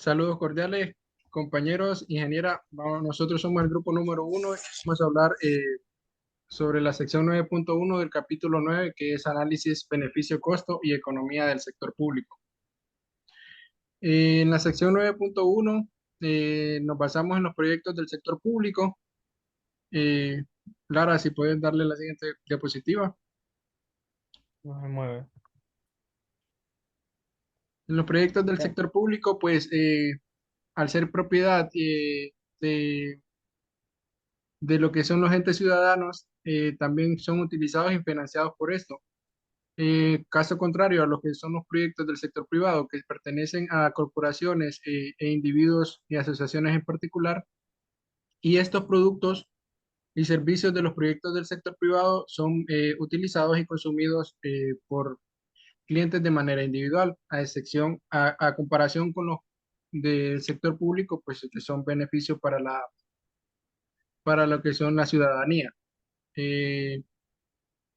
Saludos cordiales, compañeros, ingeniera. Nosotros somos el grupo número uno y vamos a hablar sobre la sección 9.1 del capítulo 9, que es análisis, beneficio, costo y economía del sector público. En la sección 9.1 nos basamos en los proyectos del sector público. Eh, Lara, si puedes darle la siguiente diapositiva. No se mueve. En los proyectos del Ya. sector público, pues al ser propiedad de de lo que son los entes ciudadanos, también son utilizados y financiados por esto. Caso contrario a lo que son los proyectos del sector privado, que pertenecen a corporaciones e individuos y asociaciones en particular, y estos productos y servicios de los proyectos del sector privado son utilizados y consumidos por clientes de manera individual, a excepción, a comparación con los del sector público, pues que son beneficios para lo que son la ciudadanía. Eh,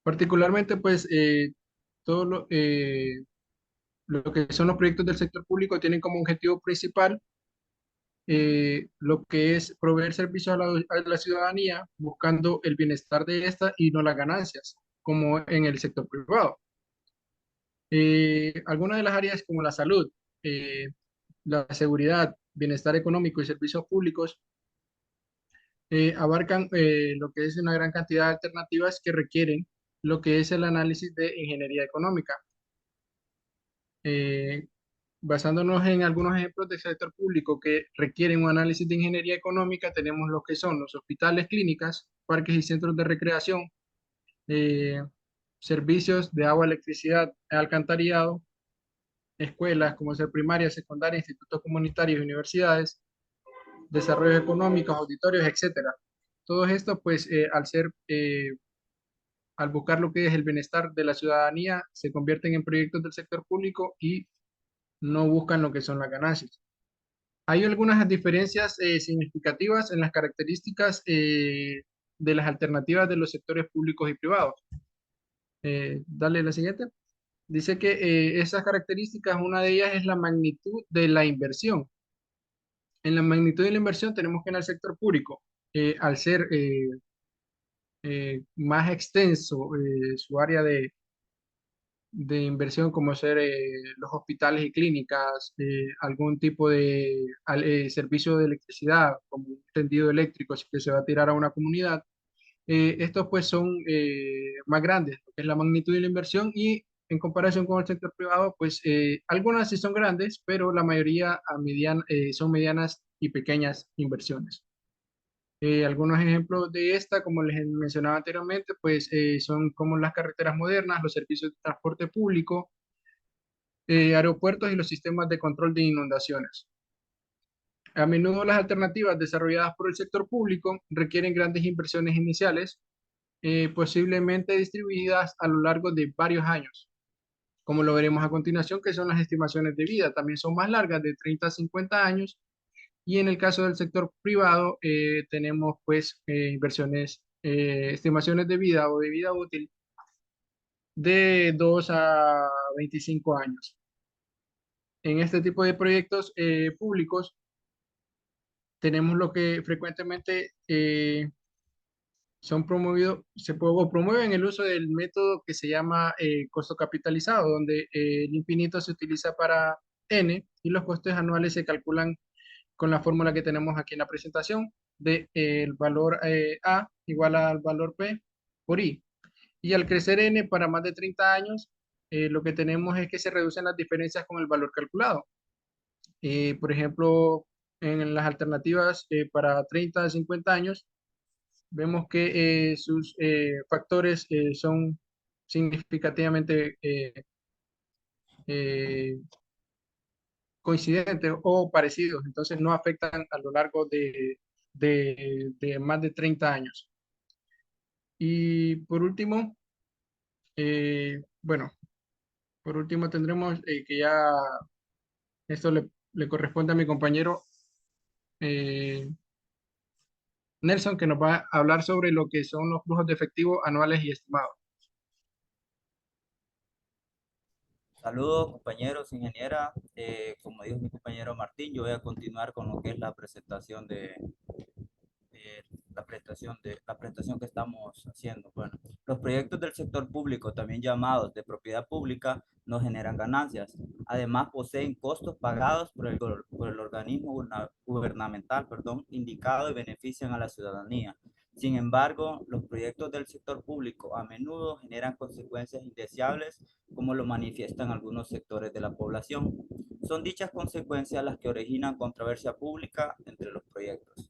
Particularmente, pues, todo lo que son los proyectos del sector público tienen como objetivo principal lo que es proveer servicios a la ciudadanía, buscando el bienestar de esta y no las ganancias, como en el sector privado. Algunas de las áreas como la salud, eh, la seguridad, bienestar económico y servicios públicos abarcan lo que es una gran cantidad de alternativas que requieren lo que es el análisis de ingeniería económica. Eh, Basándonos en algunos ejemplos del sector público que requieren un análisis de ingeniería económica, tenemos lo que son los hospitales, clínicas, parques y centros de recreación, eh, servicios de agua, electricidad, alcantarillado, escuelas como ser primaria, secundaria, institutos comunitarios, universidades, desarrollos económicos, auditorios, etcétera. Todo esto, pues, al buscar lo que es el bienestar de la ciudadanía, se convierten en proyectos del sector público y no buscan lo que son las ganancias. Hay algunas diferencias significativas en las características de las alternativas de los sectores públicos y privados. Dale la siguiente. Dice que esas características, una de ellas es la magnitud de la inversión. En la magnitud de la inversión tenemos que en el sector público, al ser más extenso su área de inversión como ser los hospitales y clínicas, algún tipo de servicio de electricidad, como un tendido eléctrico que se va a tirar a una comunidad. Estos pues son más grandes, lo que es la magnitud de la inversión y en comparación con el sector privado, pues algunas sí son grandes, pero la mayoría son medianas y pequeñas inversiones. Algunos ejemplos de esta, como les mencionaba anteriormente, pues son como las carreteras modernas, los servicios de transporte público, aeropuertos y los sistemas de control de inundaciones. A menudo las alternativas desarrolladas por el sector público requieren grandes inversiones iniciales, posiblemente distribuidas a lo largo de varios años, como lo veremos a continuación, que son las estimaciones de vida. También son más largas, de 30 a 50 años, y en el caso del sector privado tenemos pues estimaciones de vida o de vida útil de 2 a 25 años. En este tipo de proyectos públicos tenemos lo que frecuentemente son promovidos, o promueven el uso del método que se llama costo capitalizado, donde el infinito se utiliza para n y los costes anuales se calculan con la fórmula que tenemos aquí en la presentación de el valor A igual al valor P por I. Y al crecer n para más de 30 años, lo que tenemos es que se reducen las diferencias con el valor calculado. Por ejemplo, en las alternativas para 30 a 50 años, vemos que sus factores son significativamente eh, coincidentes o parecidos, entonces no afectan a lo largo de más de 30 años. Y por último, bueno, por último tendremos que ya esto le corresponde a mi compañero eh, Nelson, que nos va a hablar sobre lo que son los flujos de efectivo anuales y estimados. Saludos compañeros, ingeniera. Como dijo mi compañero Martín, yo voy a continuar con lo que es la presentación de la presentación que estamos haciendo. Bueno, los proyectos del sector público, también llamados de propiedad pública, no generan ganancias. Además, poseen costos pagados por el organismo gubernamental, indicado y benefician a la ciudadanía. Sin embargo, los proyectos del sector público a menudo generan consecuencias indeseables, como lo manifiestan algunos sectores de la población. Son dichas consecuencias las que originan controversia pública entre los proyectos.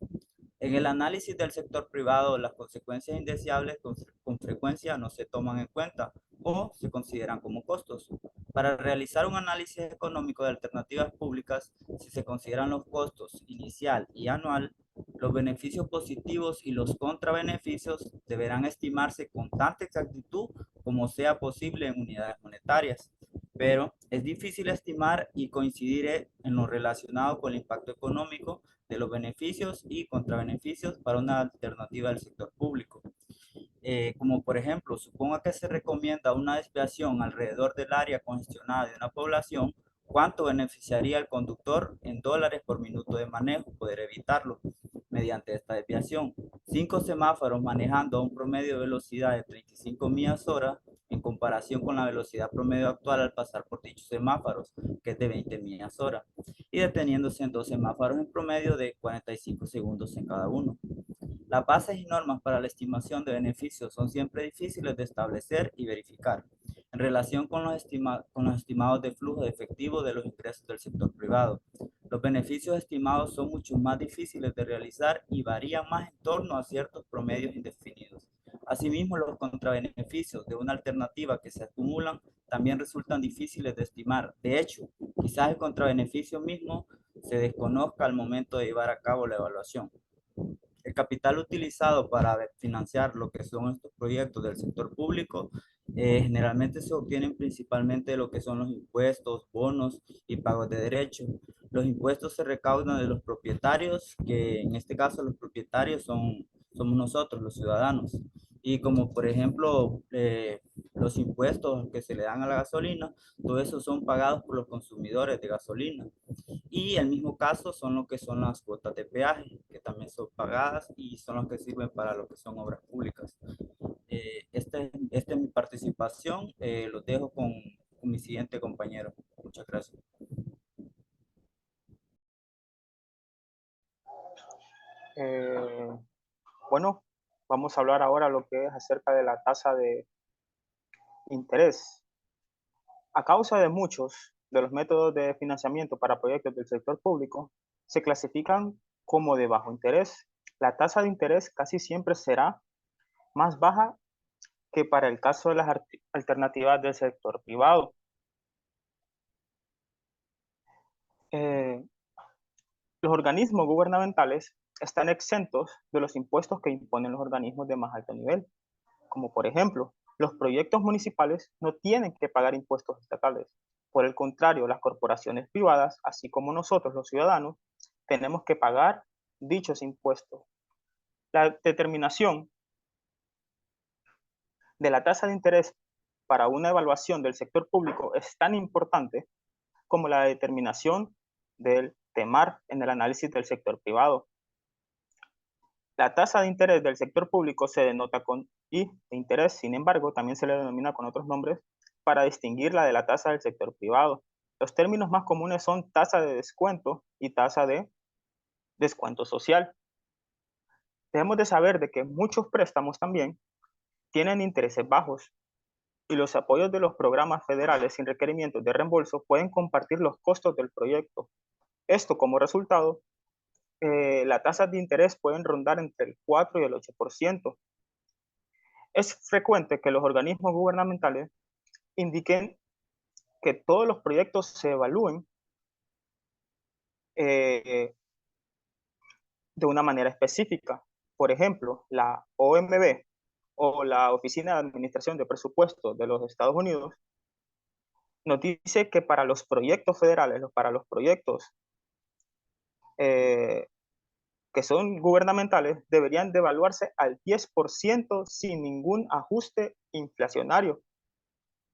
En el análisis del sector privado, las consecuencias indeseables con frecuencia no se toman en cuenta o se consideran como costos. Para realizar un análisis económico de alternativas públicas, si se consideran los costos inicial y anual, los beneficios positivos y los contrabeneficios deberán estimarse con tanta exactitud como sea posible en unidades monetarias. Pero es difícil estimar y coincidir en lo relacionado con el impacto económico de los beneficios y contrabeneficios para una alternativa del sector público. Como por ejemplo, suponga que se recomienda una desviación alrededor del área congestionada de una población, ¿cuánto beneficiaría al conductor en dólares por minuto de manejo poder evitarlo mediante esta desviación? 5 semáforos manejando a un promedio de velocidad de 35 millas hora en comparación con la velocidad promedio actual al pasar por dichos semáforos, que es de 20 millas hora, y deteniéndose en 2 semáforos en promedio de 45 segundos en cada uno. Las bases y normas para la estimación de beneficios son siempre difíciles de establecer y verificar en relación con los estimados de flujo de efectivo de los ingresos del sector privado. Los beneficios estimados son mucho más difíciles de realizar y varían más en torno a ciertos promedios indefinidos. Asimismo, los contrabeneficios de una alternativa que se acumulan también resultan difíciles de estimar. De hecho, quizás el contrabeneficio mismo se desconozca al momento de llevar a cabo la evaluación. El capital utilizado para financiar lo que son estos proyectos del sector público generalmente se obtienen principalmente de lo que son los impuestos, bonos y pagos de derechos. Los impuestos se recaudan de los propietarios, que en este caso los propietarios somos nosotros, los ciudadanos. Y como por ejemplo los impuestos que se le dan a la gasolina, todo eso son pagados por los consumidores de gasolina. Y el mismo caso son lo que son las cuotas de peaje, que también son pagadas y son las que sirven para lo que son obras públicas. Esta es mi participación. Los dejo con mi siguiente compañero. Muchas gracias. Eh, bueno, vamos a hablar ahora lo que es acerca de la tasa de interés. A causa de muchos de los métodos de financiamiento para proyectos del sector público, se clasifican como de bajo interés. La tasa de interés casi siempre será más baja que para el caso de las alternativas del sector privado. Eh, los organismos gubernamentales están exentos de los impuestos que imponen los organismos de más alto nivel, como por ejemplo, los proyectos municipales no tienen que pagar impuestos estatales. Por el contrario, las corporaciones privadas, así como nosotros los ciudadanos, tenemos que pagar dichos impuestos. La determinación de la tasa de interés para una evaluación del sector público es tan importante como la determinación del TEMAR en el análisis del sector privado. La tasa de interés del sector público se denota con I de interés, sin embargo, también se le denomina con otros nombres para distinguirla de la tasa del sector privado. Los términos más comunes son tasa de descuento y tasa de descuento social. Debemos de saber de que muchos préstamos también tienen intereses bajos y los apoyos de los programas federales sin requerimientos de reembolso pueden compartir los costos del proyecto. Esto como resultado, las tasas de interés pueden rondar entre el 4 y el 8%. Es frecuente que los organismos gubernamentales indiquen que todos los proyectos se evalúen eh, de una manera específica. Por ejemplo, la OMB o la Oficina de Administración de Presupuestos de los Estados Unidos nos dice que para los proyectos federales, para los proyectos eh, que son gubernamentales, deberían de evaluarse al 10% sin ningún ajuste inflacionario.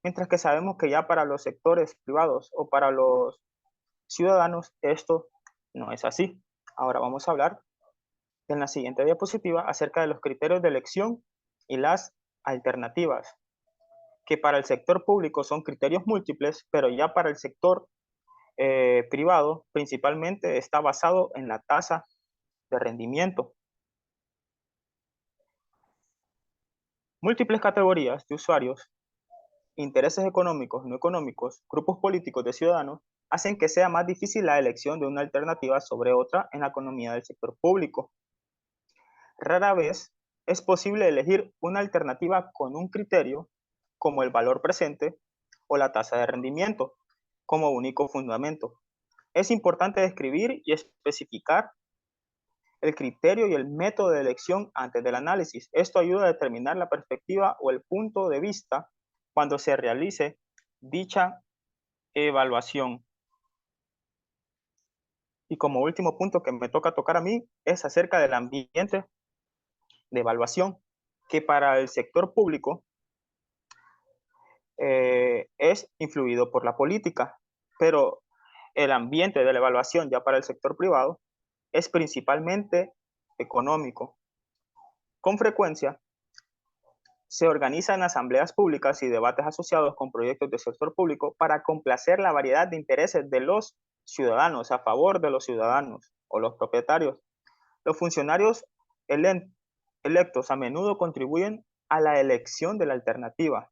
mientras que sabemos que ya para los sectores privados o para los ciudadanos esto no es así. Ahora vamos a hablar en la siguiente diapositiva acerca de los criterios de elección y las alternativas, que para el sector público son criterios múltiples, pero ya para el sector privado principalmente está basado en la tasa de rendimiento. Múltiples categorías de usuarios, intereses económicos, no económicos, grupos políticos de ciudadanos, hacen que sea más difícil la elección de una alternativa sobre otra en la economía del sector público. Rara vez es posible elegir una alternativa con un criterio como el valor presente o la tasa de rendimiento como único fundamento. Es importante describir y especificar el criterio y el método de elección antes del análisis. Esto ayuda a determinar la perspectiva o el punto de vista cuando se realice dicha evaluación. Y como último punto que me toca tocar a mí es acerca del ambiente de evaluación, que para el sector público es influido por la política, pero el ambiente de la evaluación ya para el sector privado es principalmente económico. Con frecuencia se organizan asambleas públicas y debates asociados con proyectos del sector público para complacer la variedad de intereses de los ciudadanos, a favor de los ciudadanos o los propietarios. Los funcionarios electos a menudo contribuyen a la elección de la alternativa,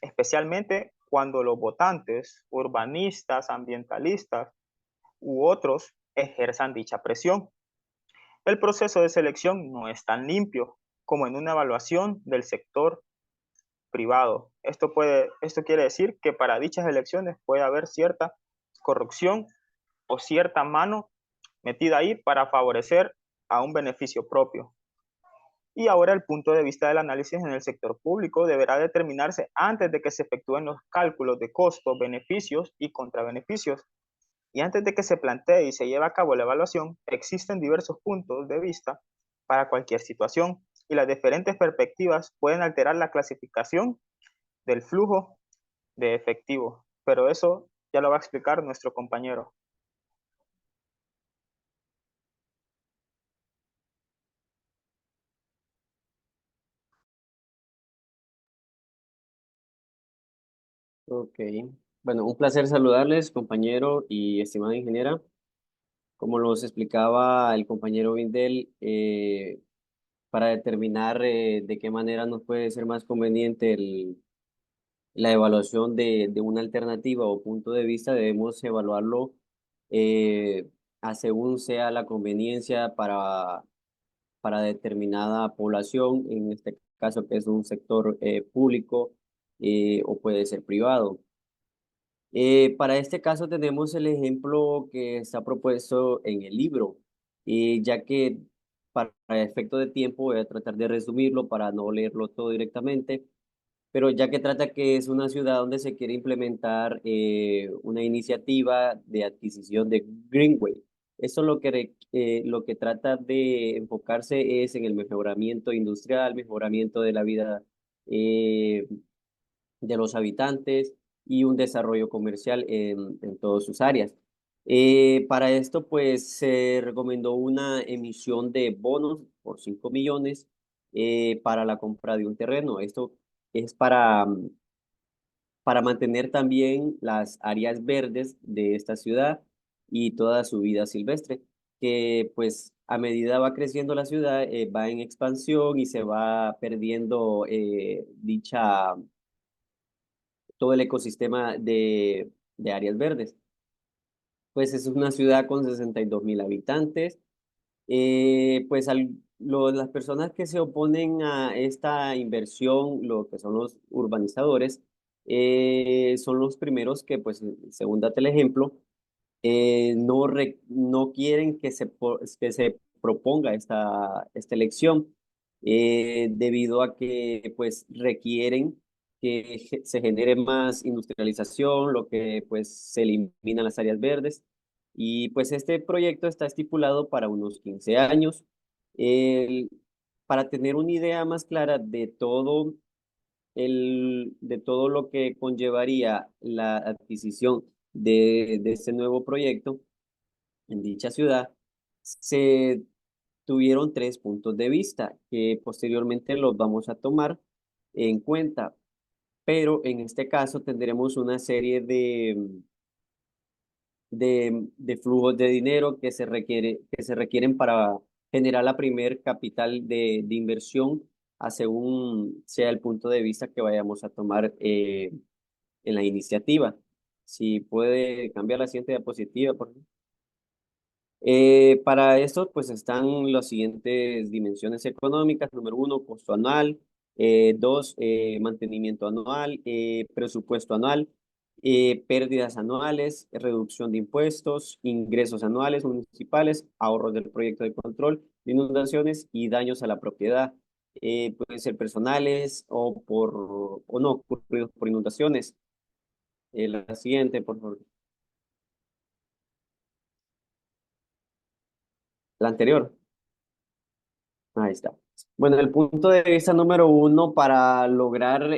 especialmente cuando los votantes, urbanistas, ambientalistas u otros ejerzan dicha presión. El proceso de selección no es tan limpio como en una evaluación del sector privado. Esto quiere decir que para dichas elecciones puede haber cierta corrupción o cierta mano metida ahí para favorecer a un beneficio propio. Y ahora el punto de vista del análisis en el sector público deberá determinarse antes de que se efectúen los cálculos de costos, beneficios y contrabeneficios. Y antes de que se plantee y se lleve a cabo la evaluación, existen diversos puntos de vista para cualquier situación y las diferentes perspectivas pueden alterar la clasificación del flujo de efectivo. Pero eso ya lo va a explicar nuestro compañero. Ok, bueno, un placer saludarles, compañero y estimada ingeniera. Como los explicaba el compañero Vindel, para determinar de qué manera nos puede ser más conveniente la evaluación de una alternativa o punto de vista, debemos evaluarlo a según sea la conveniencia para determinada población, en este caso que es un sector público o puede ser privado. Para este caso tenemos el ejemplo que está propuesto en el libro, ya que para efecto de tiempo voy a tratar de resumirlo para no leerlo todo directamente, pero ya que trata que es una ciudad donde se quiere implementar una iniciativa de adquisición de Greenway. Esto lo que trata de enfocarse es en el mejoramiento industrial, mejoramiento de la vida eh, de los habitantes y un desarrollo comercial en todas sus áreas. Para esto, pues, se recomendó una emisión de bonos por 5 millones para la compra de un terreno. Esto es para mantener también las áreas verdes de esta ciudad y toda su vida silvestre, que pues a medida va creciendo la ciudad, va en expansión y se va perdiendo todo el ecosistema de áreas verdes. Pues es una ciudad con 62.000 habitantes. Pues las personas que se oponen a esta inversión, lo que son los urbanizadores, son los primeros que, pues, según date el ejemplo, no quieren que se proponga esta elección debido a que pues requieren que se genere más industrialización, lo que pues se eliminan las áreas verdes. Y pues este proyecto está estipulado para unos 15 años. El- para tener una idea más clara de todo de todo lo que conllevaría la adquisición de este nuevo proyecto en dicha ciudad, se tuvieron 3 puntos de vista que posteriormente los vamos a tomar en cuenta, pero en este caso tendremos una serie de flujos de dinero que se requieren para generar la primer capital de inversión, a según sea el punto de vista que vayamos a tomar en la iniciativa. Si puede cambiar la siguiente diapositiva, por favor. Para esto, pues están las siguientes dimensiones económicas. Número 1, costo anual. 2, mantenimiento anual, presupuesto anual, pérdidas anuales, reducción de impuestos, ingresos anuales municipales, ahorros del proyecto de control de inundaciones y daños a la propiedad. Pueden ser personales o no ocurridos por inundaciones. La siguiente, por favor. La anterior. Ahí está. Bueno, el punto de vista número 1 para lograr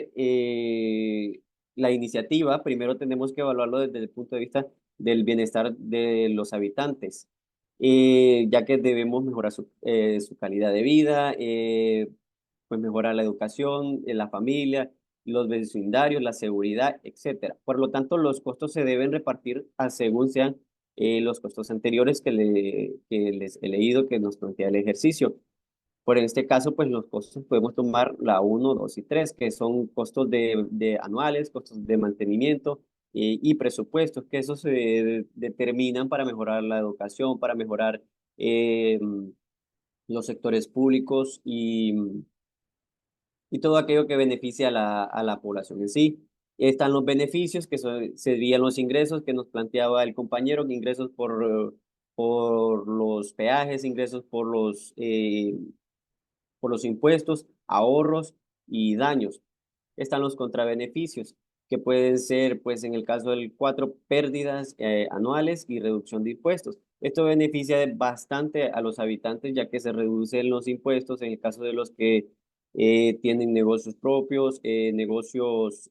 la iniciativa, primero tenemos que evaluarlo desde el punto de vista del bienestar de los habitantes, ya que debemos mejorar su calidad de vida, pues mejorar la educación, la familia, los vecindarios, la seguridad, etcétera. Por lo tanto, los costos se deben repartir a según sean los costos anteriores que les he leído que nos plantea el ejercicio. Por este caso, pues los costos podemos tomar la 1, 2 y 3, que son costos de anuales, costos de mantenimiento y presupuestos, que esos se determinan para mejorar la educación, para mejorar eh, los sectores públicos y todo aquello que beneficia a la población en sí. Están los beneficios, que serían los ingresos que nos planteaba el compañero, que ingresos por los peajes, ingresos por los impuestos, ahorros y daños. Están los contrabeneficios, que pueden ser, pues en el caso del 4, pérdidas anuales y reducción de impuestos. Esto beneficia bastante a los habitantes, ya que se reducen los impuestos en el caso de los que tienen negocios propios,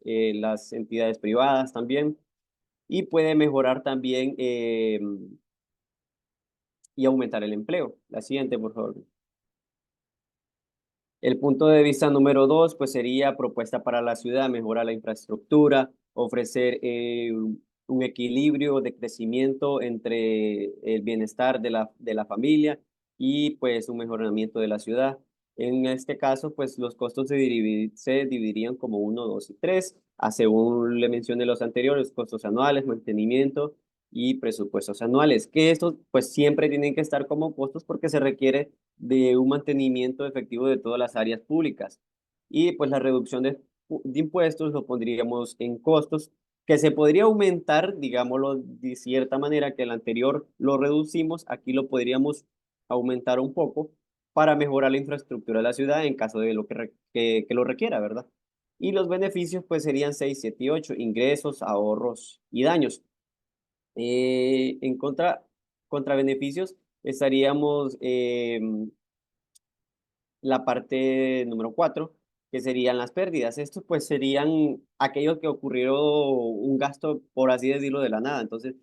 las entidades privadas también, y puede mejorar también y aumentar el empleo. La siguiente, por favor. El punto de vista número 2, pues sería propuesta para la ciudad, mejorar la infraestructura, ofrecer un equilibrio de crecimiento entre el bienestar de la familia y pues un mejoramiento de la ciudad. En este caso, pues los costos se dividirían como 1, 2 y 3, según le mencioné los anteriores, costos anuales, mantenimiento y presupuestos anuales, que estos pues siempre tienen que estar como costos porque se requiere de un mantenimiento efectivo de todas las áreas públicas. Y pues la reducción de impuestos lo pondríamos en costos, que se podría aumentar, digámoslo de cierta manera, que el anterior lo reducimos, aquí lo podríamos aumentar un poco para mejorar la infraestructura de la ciudad en caso de que lo requiera, ¿verdad? Y los beneficios pues serían 6, 7 y 8, ingresos, ahorros y daños. En contra beneficios estaríamos la parte número 4, que serían las pérdidas. Estos pues serían aquellos que ocurrió un gasto, por así decirlo, de la nada. Entonces,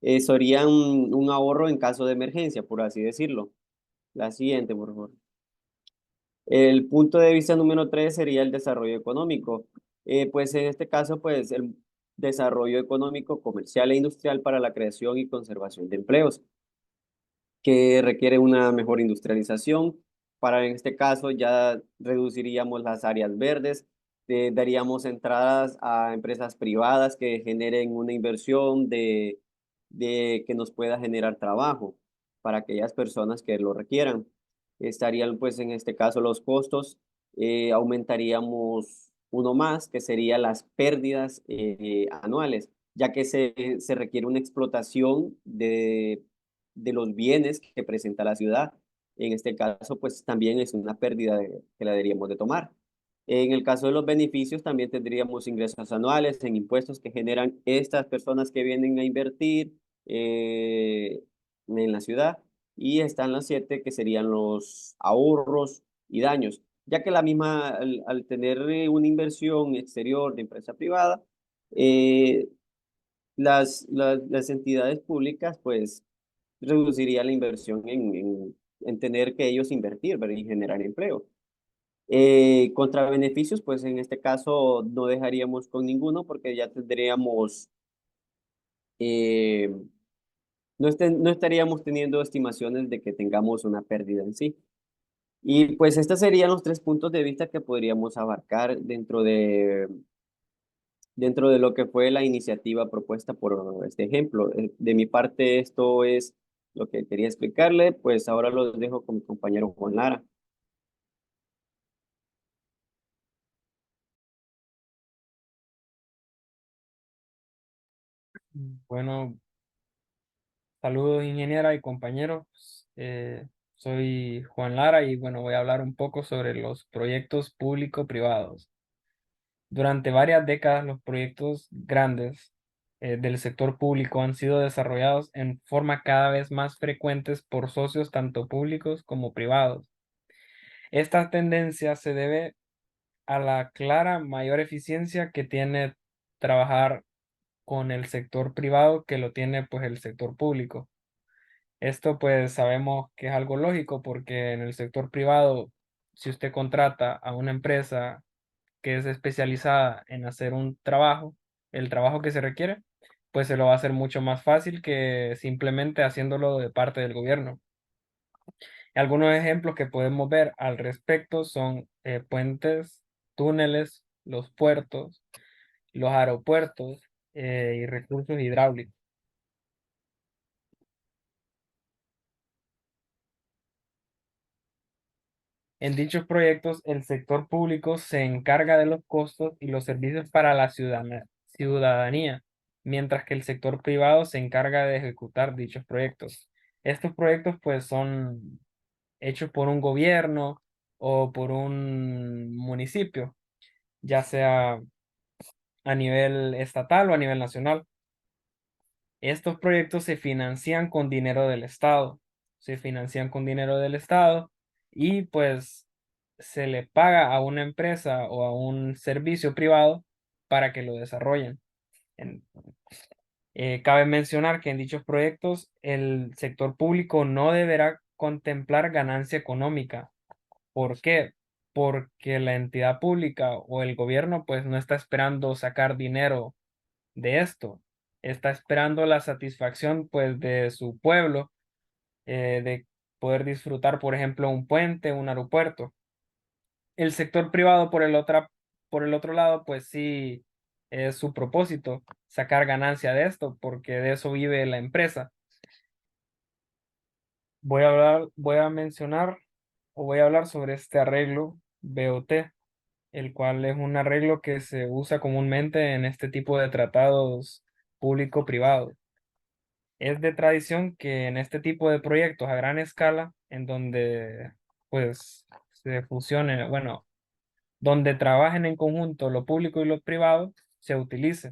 serían un ahorro en caso de emergencia, por así decirlo. La siguiente, por favor. El punto de vista número 3 sería el desarrollo económico. Pues en este caso, pues el desarrollo económico, comercial e industrial para la creación y conservación de empleos, que requiere una mejor industrialización. Para en este caso ya reduciríamos las áreas verdes, daríamos entradas a empresas privadas que generen una inversión de que nos pueda generar trabajo para aquellas personas que lo requieran. Estarían pues en este caso los costos, aumentaríamos uno más, que sería las pérdidas anuales, ya que se requiere una explotación de los bienes que presenta la ciudad. En este caso, pues también es una pérdida que la deberíamos de tomar. En el caso de los beneficios, también tendríamos ingresos anuales en impuestos que generan estas personas que vienen a invertir en la ciudad. Y están las 7, que serían los ahorros y daños, ya que la misma, al tener una inversión exterior de empresa privada, eh, las entidades públicas pues reduciría la inversión en tener que ellos invertir, ¿verdad? Y generar empleo. Contra beneficios, pues en este caso no dejaríamos con ninguno porque ya tendríamos, eh, no estaríamos teniendo estimaciones de que tengamos una pérdida en sí. Y pues estos serían los tres puntos de vista que podríamos abarcar dentro de lo que fue la iniciativa propuesta por este ejemplo. De mi parte, esto es lo que quería explicarle, pues ahora los dejo con mi compañero Juan Lara. Bueno, saludos ingeniera y compañeros. Soy Juan Lara y bueno, voy a hablar un poco sobre los proyectos público-privados. Durante varias décadas, los proyectos grandes del sector público han sido desarrollados en forma cada vez más frecuentes por socios tanto públicos como privados. Esta tendencia se debe a la clara mayor eficiencia que tiene trabajar con el sector privado que lo tiene pues el sector público. Esto pues sabemos que es algo lógico porque en el sector privado, si usted contrata a una empresa que es especializada en hacer un trabajo, el trabajo que se requiere, pues se lo va a hacer mucho más fácil que simplemente haciéndolo de parte del gobierno. Algunos ejemplos que podemos ver al respecto son puentes, túneles, los puertos, los aeropuertos y recursos hidráulicos. En dichos proyectos, el sector público se encarga de los costos y los servicios para la ciudadanía, mientras que el sector privado se encarga de ejecutar dichos proyectos. Estos proyectos pues son hechos por un gobierno o por un municipio, ya sea a nivel estatal o a nivel nacional. Estos proyectos se financian con dinero del Estado, se financian con dinero del Estado y pues se le paga a una empresa o a un servicio privado para que lo desarrollen. En- Cabe mencionar que en dichos proyectos el sector público no deberá contemplar ganancia económica. ¿Por qué? Porque la entidad pública o el gobierno pues no está esperando sacar dinero de esto. Está esperando la satisfacción pues de su pueblo, de poder disfrutar, por ejemplo, un puente, un aeropuerto. El sector privado por el otro lado, pues sí es su propósito sacar ganancia de esto, porque de eso vive la empresa. Voy a mencionar o voy a hablar sobre este arreglo BOT, el cual es un arreglo que se usa comúnmente en este tipo de tratados público-privados. Es de tradición que en este tipo de proyectos a gran escala, en donde pues se fusionen, bueno, donde trabajen en conjunto lo público y lo privado, se utilice.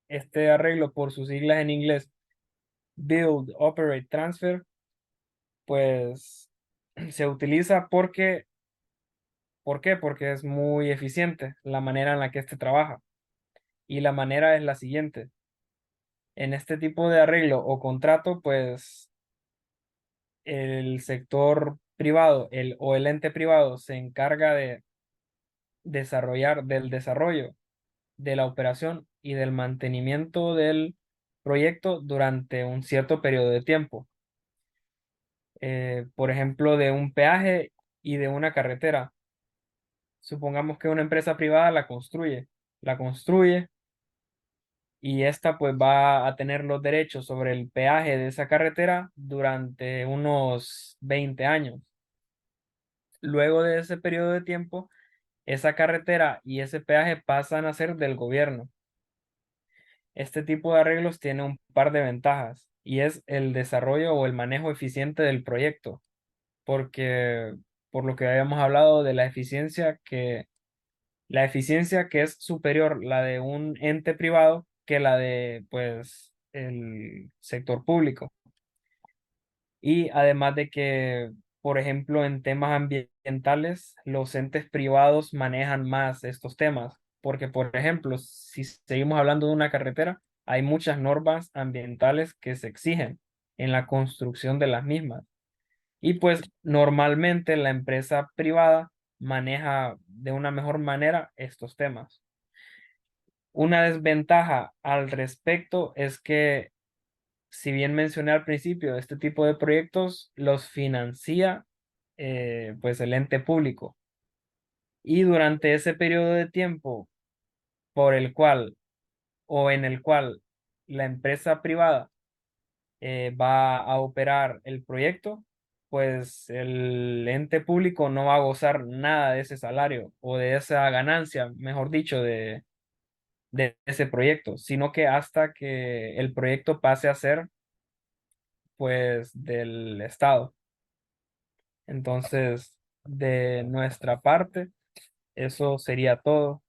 Este arreglo, por sus siglas en inglés, Build, Operate, Transfer, pues se utiliza ¿por qué? Porque es muy eficiente la manera en la que este trabaja. Y la manera es la siguiente. En este tipo de arreglo o contrato, pues el sector privado o el ente privado se encarga de del desarrollo, de la operación y del mantenimiento del proyecto durante un cierto periodo de tiempo. Por ejemplo, de un peaje y de una carretera. Supongamos que una empresa privada la construye y esta pues va a tener los derechos sobre el peaje de esa carretera durante unos 20 años. Luego de ese periodo de tiempo, esa carretera y ese peaje pasan a ser del gobierno. Este tipo de arreglos tiene un par de ventajas y es el desarrollo o el manejo eficiente del proyecto, porque por lo que habíamos hablado de la eficiencia que es superior la de un ente privado que la de pues el sector público. Y además de que por ejemplo, en temas ambientales, los entes privados manejan más estos temas, porque, por ejemplo, si seguimos hablando de una carretera, hay muchas normas ambientales que se exigen en la construcción de las mismas. Y pues normalmente la empresa privada maneja de una mejor manera estos temas. Una desventaja al respecto es que, si bien mencioné al principio, este tipo de proyectos los financia pues el ente público. Y durante ese periodo de tiempo por el cual o en el cual la empresa privada va a operar el proyecto, pues el ente público no va a gozar nada de ese salario o de esa ganancia, mejor dicho, de ese proyecto, sino que hasta que el proyecto pase a ser pues del Estado. Entonces, de nuestra parte, eso sería todo.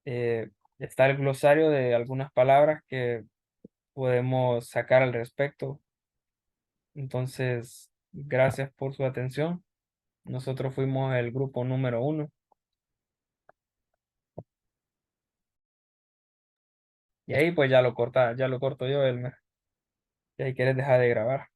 Está el glosario de algunas palabras que podemos sacar al respecto. Entonces, gracias por su atención. Nosotros fuimos el grupo número 1. Y ahí pues ya lo corto yo, Elmer. Y ahí quieres dejar de grabar.